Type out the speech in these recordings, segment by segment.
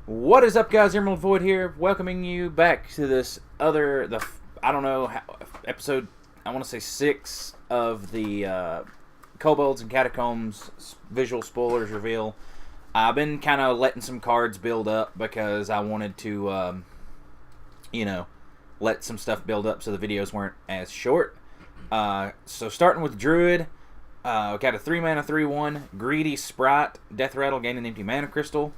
What is up, guys? Emerald Void here, welcoming you back to this I don't know, episode, I want to say 6 of the Kobolds and Catacombs visual spoilers reveal. I've been kind of letting some cards build up because I wanted to, let some stuff build up so the videos weren't as short. So starting with Druid, we got a 3 mana 3/1 Greedy Sprite, Death Rattle, gain an empty mana crystal.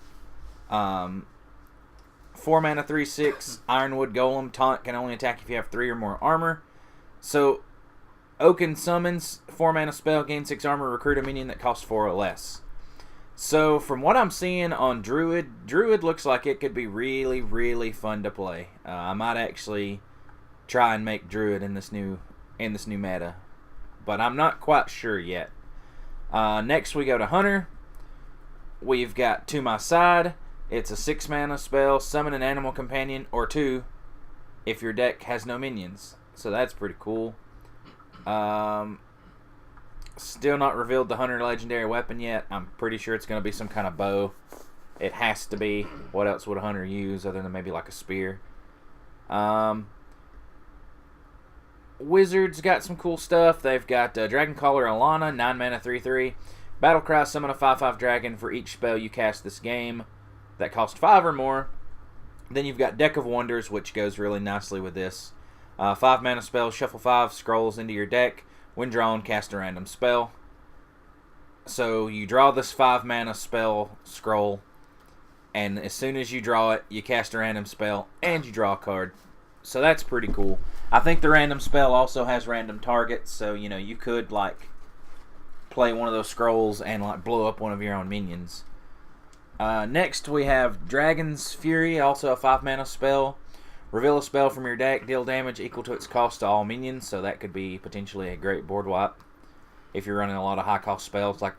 4 mana 3/6 Ironwood Golem, taunt, can only attack if you have 3 or more armor. So Oaken Summons, 4 mana spell, gain 6 armor, recruit a minion that costs 4 or less. So from what I'm seeing on Druid looks like it could be really, really fun to play. I might actually try and make Druid in this new meta, but I'm not quite sure yet. Next we go to Hunter. We've got To My Side. It's a 6 mana spell, summon an animal companion or 2 if your deck has no minions. So that's pretty cool. Still not revealed the Hunter legendary weapon yet. I'm pretty sure it's going to be some kind of bow. It has to be. What else would a Hunter use other than maybe like a spear? Wizards got some cool stuff. They've got Dragon Caller Alana, 9 mana 3/3. Battlecry, summon a 5/5 dragon for each spell you cast this game that cost 5 or more. Then you've got Deck of Wonders, which goes really nicely with this. 5 mana spell, shuffle 5 scrolls into your deck. When drawn, cast a random spell. So you draw this 5 mana spell scroll, and as soon as you draw it, you cast a random spell, and you draw a card. So that's pretty cool. I think the random spell also has random targets, so you could like play one of those scrolls and like blow up one of your own minions. Next we have Dragon's Fury, also a 5 mana spell. Reveal a spell from your deck, deal damage equal to its cost to all minions, so that could be potentially a great board wipe if you're running a lot of high cost spells, like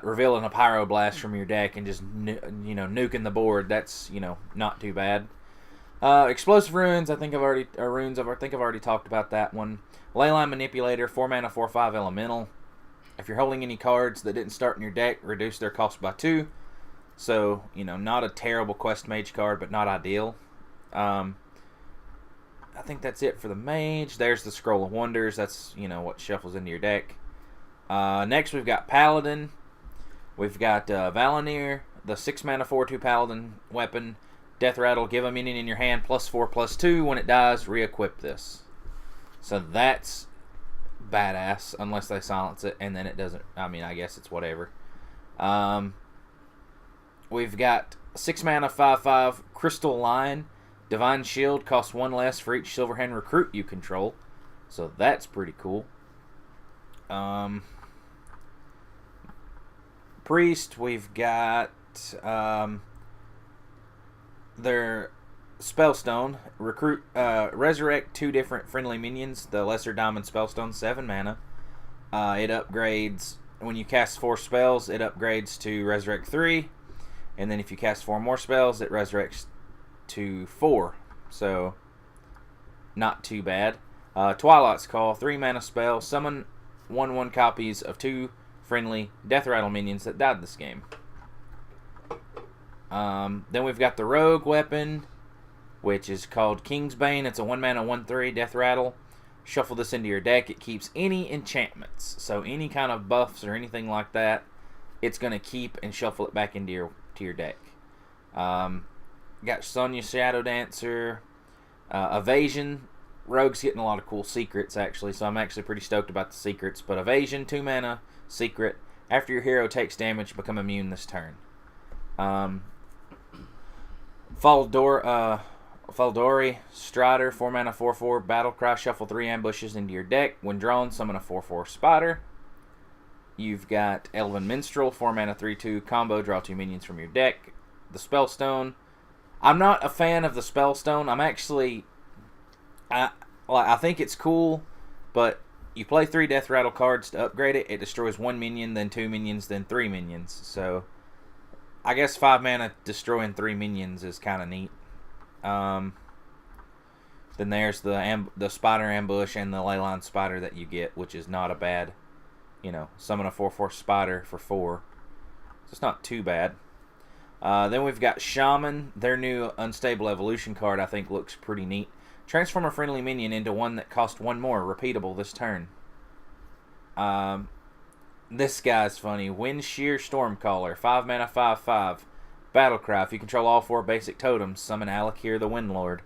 revealing a Pyroblast from your deck and just nuking the board. That's not too bad. Explosive Runes, I think I've already talked about that one. Leyline Manipulator, 4 mana 4/5 elemental. If you're holding any cards that didn't start in your deck, reduce their cost by 2. So, not a terrible Quest Mage card, but not ideal. I think that's it for the Mage. There's the Scroll of Wonders. That's, what shuffles into your deck. Next, we've got Paladin. We've got Valanir, the 6 mana 4/2 Paladin weapon. Death Rattle, give a minion in your hand +4/+2. When it dies, re-equip this. So that's badass, unless they silence it, and then it doesn't. I guess it's whatever. We've got 6 mana 5/5 Crystal Lion. Divine Shield, costs 1 less for each Silverhand recruit you control. So that's pretty cool. Priest, we've got their Spellstone. Resurrect 2 different friendly minions. The Lesser Diamond Spellstone, 7 mana. It upgrades, when you cast 4 spells, it upgrades to Resurrect 3. And then if you cast 4 more spells, it resurrects to 4. So, not too bad. Twilight's Call, 3 mana spell. Summon 1/1 copies of 2 friendly Death Rattle minions that died this game. Then we've got the Rogue weapon, which is called Kingsbane. It's a 1 mana 1/3 Death Rattle. Shuffle this into your deck. It keeps any enchantments. So any kind of buffs or anything like that, it's going to keep and shuffle it back into your deck. Got Sonya Shadow Dancer. Evasion. Rogue's getting a lot of cool secrets, actually, so I'm actually pretty stoked about the secrets. But Evasion, 2 mana, secret. After your hero takes damage, become immune this turn. Faldori, Strider, 4 mana 4/4 Battlecry, shuffle 3 ambushes into your deck. When drawn, summon a 4/4 Spider. You've got Elven Minstrel, 4 mana 3/2 combo, draw 2 minions from your deck. The Spellstone. I'm not a fan of the Spellstone. I think it's cool, but you play 3 Death Rattle cards to upgrade it. It destroys 1 minion, then 2 minions, then 3 minions. So, I guess 5 mana destroying 3 minions is kind of neat. Then there's the Spider Ambush and the Leyline Spider that you get, which is not a bad, summon a 4/4 Spider for 4. So it's not too bad. Then we've got Shaman. Their new Unstable Evolution card I think looks pretty neat. Transform a friendly minion into one that costs 1 more, repeatable this turn. This guy's funny. Wind Shear Stormcaller, 5 mana, 5/5. Battlecry. If you control all 4 basic totems, summon Alakir the Windlord.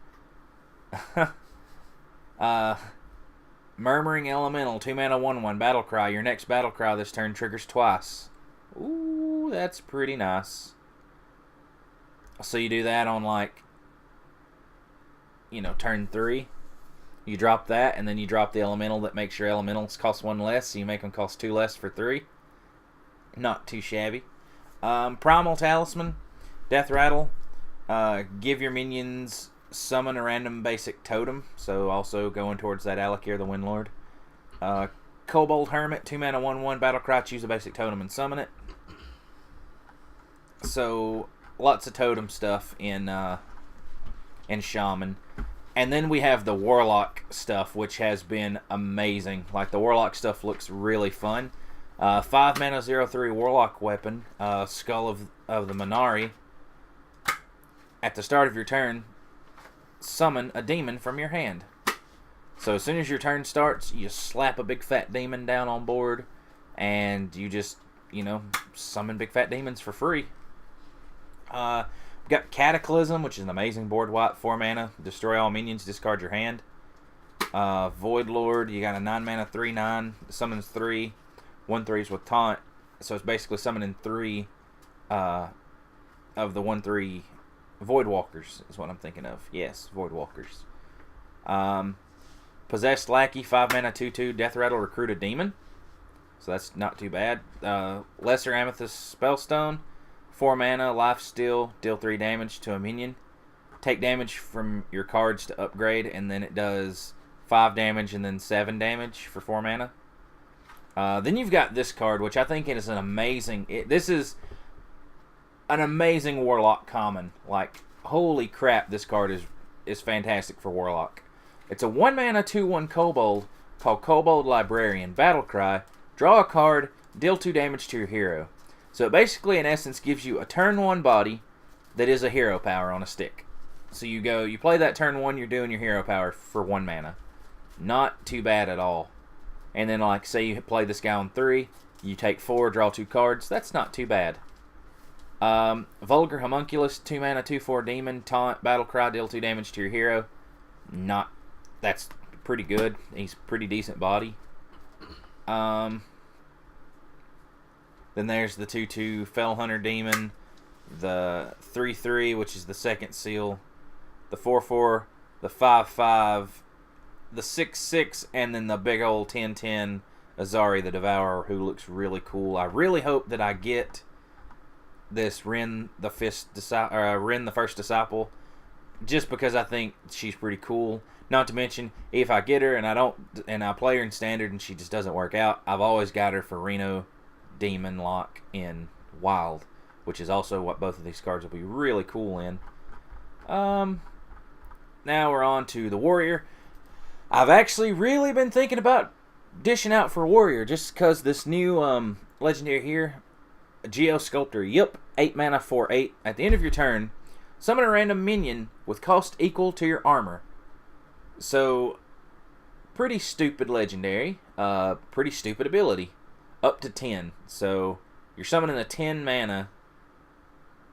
Murmuring Elemental, 2 mana, 1/1. Battlecry. Your next Battlecry this turn triggers twice. Ooh, that's pretty nice. So you do that on, like, you know, turn 3. You drop that, and then you drop the elemental that makes your elementals cost 1 less, so you make them cost 2 less for 3. Not too shabby. Primal Talisman, Death Rattle. Give your minions summon a random basic totem, so also going towards that Alakir the Windlord. Kobold Hermit, 2 mana, 1/1. Battlecry, choose a basic totem and summon it. So lots of totem stuff in Shaman. And then we have the Warlock stuff, which has been amazing. Like, the Warlock stuff looks really fun. 5 mana, 0/3 Warlock weapon, Skull of the Minari. At the start of your turn, summon a demon from your hand. So as soon as your turn starts, you slap a big fat demon down on board, and you just, you know, summon big fat demons for free. We've got Cataclysm, which is an amazing board wipe, 4 mana, destroy all minions, discard your hand. Void Lord, you got a 9 mana, 3/9, summons 3, 1/3s with taunt, so it's basically summoning 3 of the 1/3 Void Walkers, is what I'm thinking of. Yes, Void Walkers. Possessed Lackey, 5 mana, 2/2, Death Rattle, recruit a demon, so that's not too bad. Lesser Amethyst Spellstone, 4 mana, life steal, deal 3 damage to a minion. Take damage from your cards to upgrade, and then it does 5 damage and then 7 damage for 4 mana. Then you've got this card, which I think is an amazing... this is an amazing Warlock common. Like, holy crap, this card is fantastic for Warlock. It's a 1 mana, 2/1 Kobold called Kobold Librarian. Battlecry, draw a card, deal 2 damage to your hero. So it basically, in essence, gives you a turn 1 body that is a hero power on a stick. So you play that turn 1, you're doing your hero power for 1 mana. Not too bad at all. And then, like, say you play this guy on 3, you take 4, draw 2 cards. That's not too bad. Vulgar Homunculus, 2 mana, 2/4 demon, taunt, Battlecry, deal 2 damage to your hero. That's pretty good. He's pretty decent body. Then there's the 2/2 Fell Hunter Demon, the 3/3, which is the second seal, the 4/4, the 5/5, the 6/6, and then the big old 10/10 Azari the Devourer, who looks really cool. I really hope that I get this Ren the First Disciple, just because I think she's pretty cool. Not to mention, if I get her and I play her in Standard and she just doesn't work out, I've always got her for Reno Demon Lock in Wild, which is also what both of these cards will be really cool in. Now we're on to the Warrior. I've actually really been thinking about dishing out for Warrior, just because this new legendary here, Geosculptor. Yep, 8 mana, 4/8. At the end of your turn, summon a random minion with cost equal to your armor. So, pretty stupid legendary. Pretty stupid ability. Up to 10. So, you're summoning a 10 mana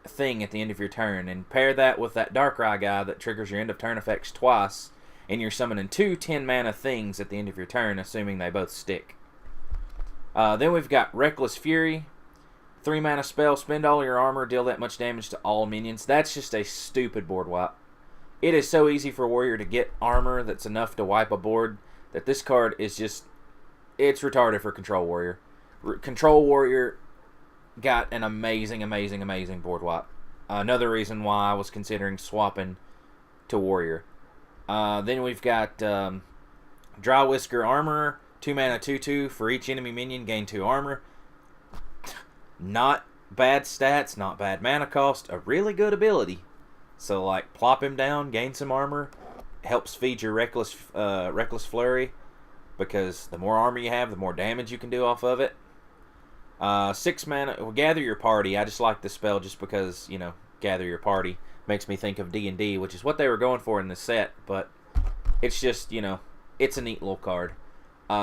thing at the end of your turn, and pair that with that Darkrai guy that triggers your end of turn effects twice, and you're summoning 2 10 mana things at the end of your turn, assuming they both stick. Then we've got Reckless Fury. 3 mana spell, spend all your armor, deal that much damage to all minions. That's just a stupid board wipe. It is so easy for Warrior to get armor that's enough to wipe a board that this card is just... it's retarded for Control Warrior. Control Warrior got an amazing, amazing, amazing board wipe. Another reason why I was considering swapping to Warrior. Then we've got Dry Whisker Armorer. 2 mana, 2/2. For each enemy minion, gain 2 armor. Not bad stats, not bad mana cost. A really good ability. So, like, plop him down, gain some armor. Helps feed your Reckless Flurry. Because the more armor you have, the more damage you can do off of it. 6 mana. Well, gather your party. I just like this spell just because, you know, gather your party makes me think of D&D, which is what they were going for in this set. But it's just, you know, it's a neat little card.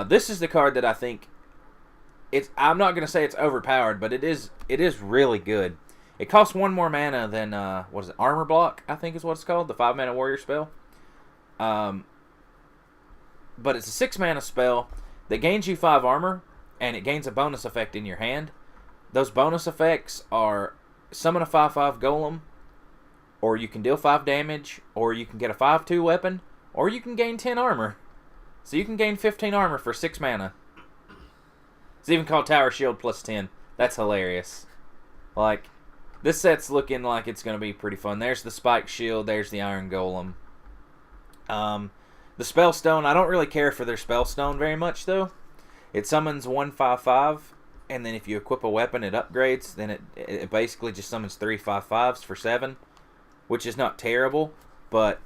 This is the card that I think I'm not going to say it's overpowered, but it is really good. It costs 1 more mana than, what is it, Armor Block, I think is what it's called, the 5 mana warrior spell. But it's a 6 mana spell that gains you 5 armor, and it gains a bonus effect in your hand. Those bonus effects are summon a 5/5 golem, or you can deal 5 damage, or you can get a 5/2 weapon, or you can gain 10 armor. So you can gain 15 armor for 6 mana. It's even called Tower Shield plus 10. That's hilarious. Like, this set's looking like it's going to be pretty fun. There's the Spike Shield. There's the Iron Golem. The Spellstone, I don't really care for their Spellstone very much, though. It summons 1 5/5, and then if you equip a weapon, it upgrades. Then it basically just summons 3 5/5s for 7, which is not terrible, but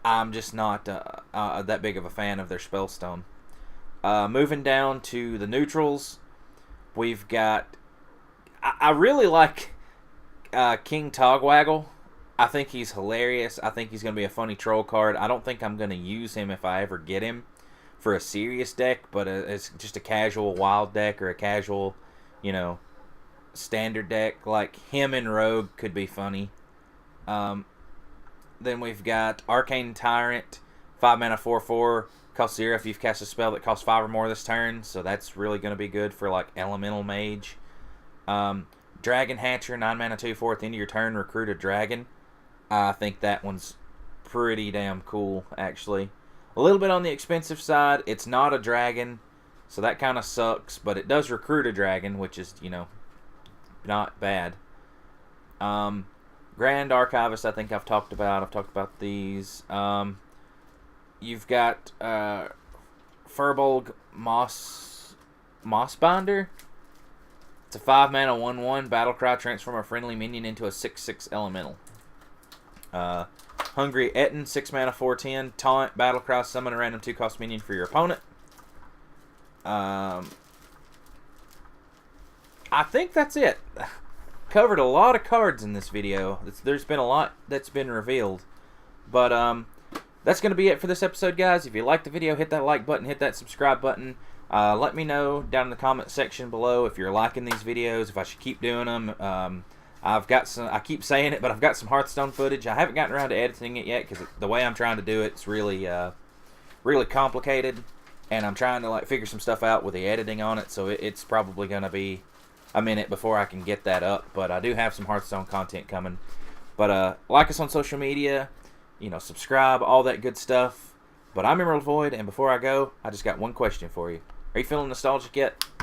I'm just not that big of a fan of their Spellstone. Moving down to the neutrals, we've got... I really like King Togwaggle. I think he's hilarious. I think he's going to be a funny troll card. I don't think I'm going to use him if I ever get him for a serious deck, but it's just a casual wild deck or a casual, you know, standard deck. Like, him and Rogue could be funny. Then we've got Arcane Tyrant, 5 mana 4/4. Costs 0 if you've cast a spell that costs 5 or more this turn, so that's really going to be good for, like, Elemental Mage. Dragon Hatcher, 9 mana 2/4. At the end of your turn, recruit a dragon. I think that one's pretty damn cool, actually. A little bit on the expensive side. It's not a dragon, so that kind of sucks, but it does recruit a dragon, which is, you know, not bad. Grand Archivist, I think I've talked about. I've talked about these. You've got Furbolg Mossbinder. It's a 5 mana 1/1 battlecry. Transform a friendly minion into a 6/6 elemental. Hungry Etten, 6 mana 4/10. Taunt, battlecry. Summon a random 2-cost minion for your opponent. I think that's it. Covered a lot of cards in this video. There's been a lot that's been revealed. But that's going to be it for this episode, guys. If you liked the video, hit that like button, hit that subscribe button. Let me know down in the comment section below if you're liking these videos, if I should keep doing them. I've got some, I keep saying it, but I've got some Hearthstone footage. I haven't gotten around to editing it yet because the way I'm trying to do it's really, really complicated. And I'm trying to, like, figure some stuff out with the editing on it, so it's probably going to be a minute before I can get that up. But I do have some Hearthstone content coming. But like us on social media, you know, subscribe, all that good stuff. But I'm Emerald Void, and before I go, I just got one question for you. Are you feeling nostalgic yet?